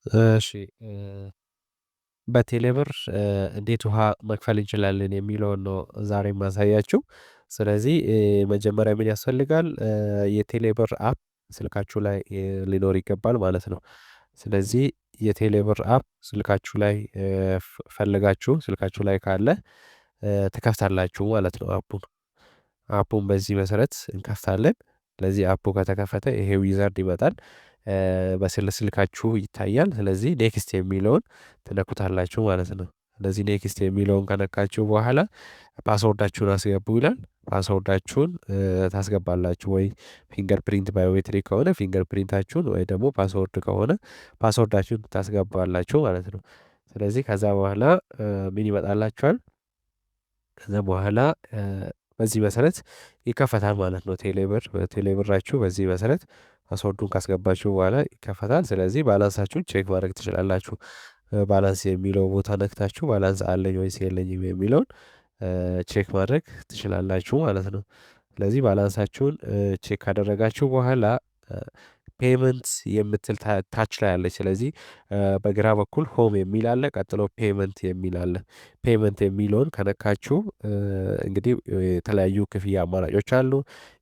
እሺ በቴሌብር እንዴት ውሃ መክፈል እንችላለን የሚለውን ነው ዛሬ የማሳያችሁ። ስለዚህ መጀመሪያ ምን ያስፈልጋል? የቴሌብር አፕ ስልካችሁ ላይ ሊኖር ይገባል ማለት ነው። ስለዚህ የቴሌብር አፕ ስልካችሁ ላይ ፈልጋችሁ ስልካችሁ ላይ ካለ ትከፍታላችሁ ማለት ነው። አፑን በዚህ መሰረት እንከፍታለን። ስለዚህ አፑ ከተከፈተ ይሄ ዊዛርድ ይመጣል። በስልካችሁ ይታያል። ስለዚህ ኔክስት የሚለውን ትነኩታላችሁ ማለት ነው። ስለዚህ ኔክስት የሚለውን ከነካችሁ በኋላ ፓስወርዳችሁን አስገቡ ይላል። ፓስወርዳችሁን ታስገባላችሁ ወይ ፊንገር ፕሪንት ባዮሜትሪክ ከሆነ ፊንገር ፕሪንታችሁን ወይ ደግሞ ፓስወርድ ከሆነ ፓስወርዳችሁን ታስገባላችሁ ማለት ነው። ስለዚህ ከዛ በኋላ ምን ይመጣላችኋል? ከዛ በኋላ በዚህ መሰረት ይከፈታል ማለት ነው። ቴሌብራችሁ በዚህ መሰረት ፓስወርዱን ካስገባችሁ በኋላ ይከፈታል። ስለዚህ ባላንሳችሁን ቼክ ማድረግ ትችላላችሁ። ባላንስ የሚለው ቦታ ነክታችሁ ባላንስ አለኝ ወይስ የለኝም የሚለውን ቼክ ማድረግ ትችላላችሁ ማለት ነው። ስለዚህ ባላንሳችሁን ቼክ ካደረጋችሁ በኋላ ፔመንት የምትል ታች ላይ አለች። ስለዚህ በግራ በኩል ሆም የሚል አለ፣ ቀጥሎ ፔመንት የሚል አለ። ፔመንት የሚለውን ከነካችሁ እንግዲህ የተለያዩ ክፍያ አማራጮች አሉ።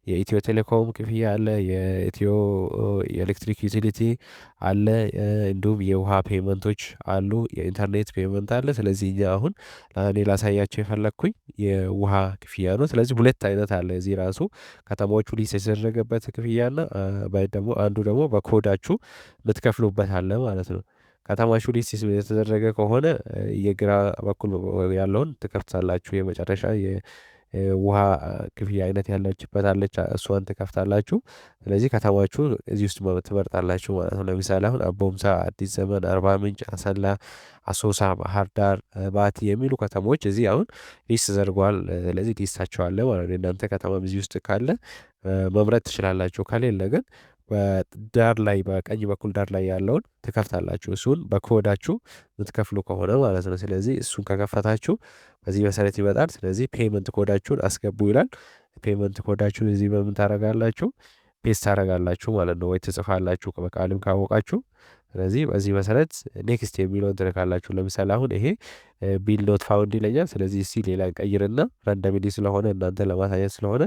የኢትዮ ቴሌኮም ክፍያ አለ፣ የኢትዮ የኤሌክትሪክ ዩቲሊቲ አለ፣ እንዲሁም የውሃ ፔመንቶች አሉ፣ የኢንተርኔት ፔመንት አለ። ስለዚህ እኛ አሁን እኔ ላሳያቸው የፈለግኩኝ የውሃ ክፍያ ነው። ስለዚህ ሁለት አይነት አለ እዚህ ራሱ ከተማዎቹ ሊስ የተደረገበት ክፍያና ደግሞ አንዱ ደግሞ በኮዳችሁ የምትከፍሉበት አለ ማለት ነው። ከተማችሁ ሊስ የተደረገ ከሆነ የግራ በኩል ያለውን ትከፍታላችሁ። የመጨረሻ የውሃ ክፍያ አይነት ያለችበት አለች፣ እሷን ትከፍታላችሁ። ስለዚህ ከተማችሁ እዚህ ውስጥ ትመርጣላችሁ ማለት ነው። ለምሳሌ አሁን አቦምሳ፣ አዲስ ዘመን፣ አርባ ምንጭ፣ አሰላ፣ አሶሳ፣ ባህር ዳር፣ ባቲ የሚሉ ከተሞች እዚህ አሁን ሊስት ተደርገዋል። ስለዚህ ሊስታቸው አለ ማለት ነው። የእናንተ ከተማም እዚህ ውስጥ ካለ መምረጥ ትችላላችሁ። ከሌለ ግን በዳር ላይ በቀኝ በኩል ዳር ላይ ያለውን ትከፍታላችሁ። እሱን በኮዳችሁ የምትከፍሉ ከሆነ ማለት ነው። ስለዚህ እሱን ከከፈታችሁ በዚህ መሰረት ይመጣል። ስለዚህ ፔመንት ኮዳችሁን አስገቡ ይላል። ፔመንት ኮዳችሁን እዚህ በምን ታደርጋላችሁ? ፔስት ታደርጋላችሁ ማለት ነው። ወይ ትጽፋላችሁ በቃልም ካወቃችሁ። ስለዚህ በዚህ መሰረት ኔክስት የሚለውን ትልካላችሁ። ለምሳሌ አሁን ይሄ ቢል ኖት ፋውንድ ይለኛል። ስለዚህ እስቲ ሌላ ቀይርና ራንደምሊ ስለሆነ እናንተ ለማሳየት ስለሆነ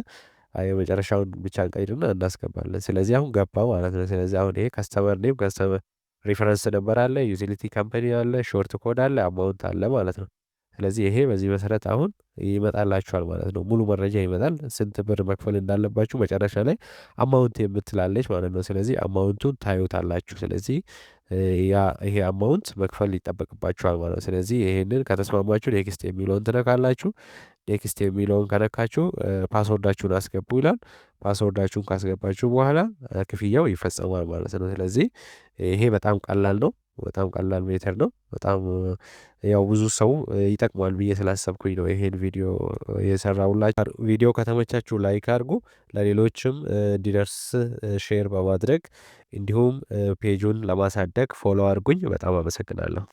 የመጨረሻውን ብቻ እንቀይርና እናስገባለን። ስለዚህ አሁን ገባ ማለት ነው። ስለዚህ አሁን ይሄ ከስተመር ኔም ከስተመር ሪፈረንስ ነበር አለ፣ ዩቲሊቲ ካምፓኒ አለ፣ ሾርት ኮድ አለ፣ አማውንት አለ ማለት ነው። ስለዚህ ይሄ በዚህ መሰረት አሁን ይመጣላችኋል ማለት ነው። ሙሉ መረጃ ይመጣል። ስንት ብር መክፈል እንዳለባችሁ መጨረሻ ላይ አማውንት የምትላለች ማለት ነው። ስለዚህ አማውንቱን ታዩታላችሁ። ስለዚህ ይሄ አማውንት መክፈል ይጠበቅባችኋል ማለት ነው። ስለዚህ ይሄንን ከተስማማችሁ ኔክስት የሚለውን ትነካላችሁ። ኔክስት የሚለውን ከነካችሁ ፓስወርዳችሁን አስገቡ ይላል። ፓስወርዳችሁን ካስገባችሁ በኋላ ክፍያው ይፈጸማል ማለት ነው። ስለዚህ ይሄ በጣም ቀላል ነው። በጣም ቀላል ሜተድ ነው። በጣም ያው ብዙ ሰው ይጠቅማል ብዬ ስላሰብኩኝ ነው ይሄን ቪዲዮ የሰራሁላችሁ። ቪዲዮ ከተመቻችሁ ላይክ አድርጉ። ለሌሎችም እንዲደርስ ሼር በማድረግ እንዲሁም ፔጁን ለማሳደግ ፎሎ አድርጉኝ። በጣም አመሰግናለሁ።